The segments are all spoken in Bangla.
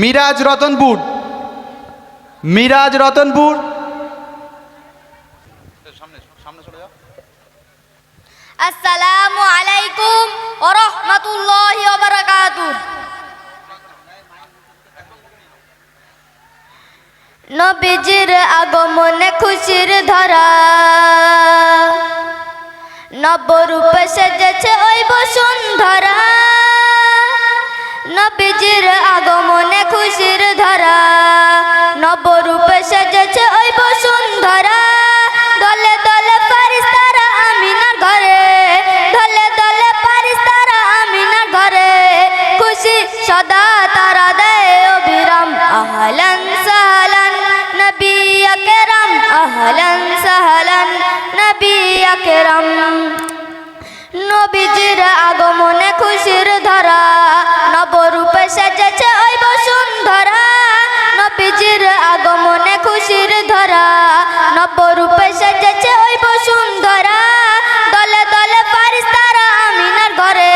মিরাজ রতনপুর, মিরাজ রতনপুর। আসসালামু আলাইকুম ওয়া রাহমাতুল্লাহি ওয়া বারাকাতুহু। নবীজির আগমনে খুশির ধরা, নবরূপে সেজেছে ওই বসুন্ধরা। নবীজির আগমনে খুশির ধরা, নবরূপে সেজেছে ওই বসুন্ধরা। দলে দলে ফারিস্তারা আমিনার ঘরে, দলে দলে ফারিস্তারা আমিনার ঘরে। খুশি সদা তারা দেয় অবিরাম। আহলান সাহলান নবী আকরাম, আহলান সাহলান নবী আকরাম। নবীজির আগমনে খুশির ধরা, নবরূপে সেজেছে ওই বসুন্ধরা। নবীজির আগমনে খুশির ধরা, নবরূপে সেজেছে ওই বসুন্ধরা। দলে দলে ফারিস্তারা আমিনার ঘরে,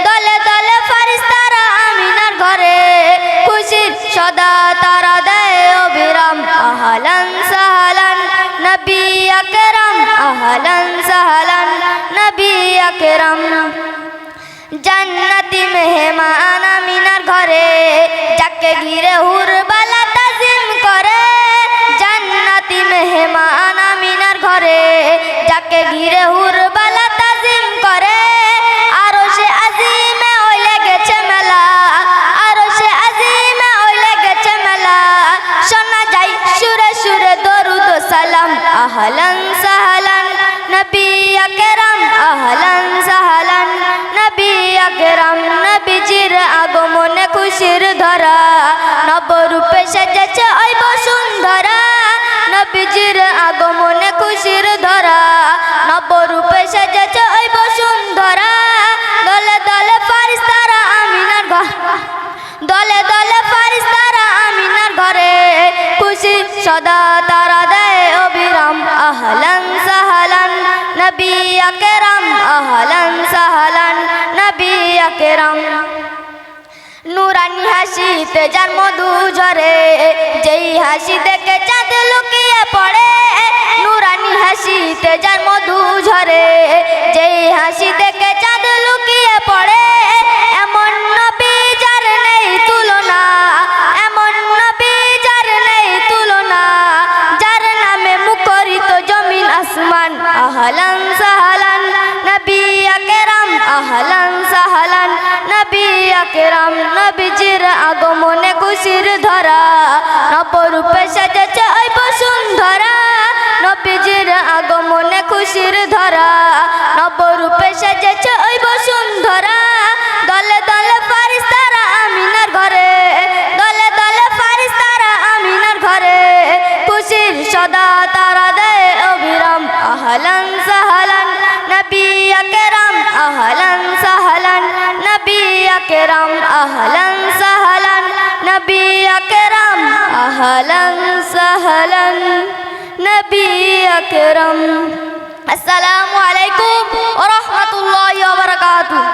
দলে দলে ফারিস্তারা আমিনার ঘরে। খুশি সদা তারা দেয় অবিরাম। আহলান সাহলান নবী আকরাম, আহলান সাহলান নবী আকরাম। জান্নাতি মেহমান আমিনার ঘরে, যাকে ঘিরে হুরবালা তাজিম করে। জান্নাতি মেহমান আমিনার ঘরে, যাকে ঘিরে হুরবালা তাজিম করে। আরশে আজিমে ওই লেগেছে মেলা, আরশে আজিমে ওই লেগেছে মেলা। শোনা যায় সুরে সুরে দরুদ ও সালাম। আহলান সাহলান নবী আকরাম, আহলান সাহলান নবী আকরাম। নবীজির আগমনে খুশির ধরা, নবরূপে সেজেছে ওই বসুন্ধরা। নবীজির আগমনে খুশির ধরা, নবরূপে সেজেছে ওই বসুন্ধরা। দলে দলে ফারিস্তারা আমিনার ঘরে, দলে দলে ফারিস্তারা আমিনার ঘরে। খুশি সদা তারা দেয় অবিরাম। আহলান সাহলান নবী আকরাম, আহলান সাহলান নবী আকরাম। নুরানি হাসিতে যার মধু ঝরে, যেই হাসি দেখে চাঁদ লুকিয়ে পড়ে। নুরানি হাসিতে যার মধু ঝরে, যেই হাসি দেখে চাঁদ লুকিয়ে পড়ে। এমন নবী যার নেই তুলনা, এমন নবী যার নেই তুলনা। যার নামে মুখরিত জমিন আসমান। আহলান সাহলান নবী আকরাম, আহলান সাহলান নবী আকরাম। নবীজির আগমনে খুশির ধরা, নবরূপে সেজেছে ওই বসুন্ধরা। নবীজির আগমনে খুশির ধরা, নবরূপে সেজেছে ওই বসুন্ধরা। দলে দলে ফারিস্তারা আমিনার ঘরে, দলে দলে ফারিস্তারা আমিনার ঘরে। খুশির সদা তারা দেয় অবিরাম। আহলান সাহলান নবী আকরাম, আহলান সাহলান নবী আকরাম, আহলান সাহলান নবী আকরাম, আহলান সাহলান নবী আকরাম। আসসালামু আলাইকুম ওয়া রাহমাতুল্লাহি ওয়া বারাকাতুহু।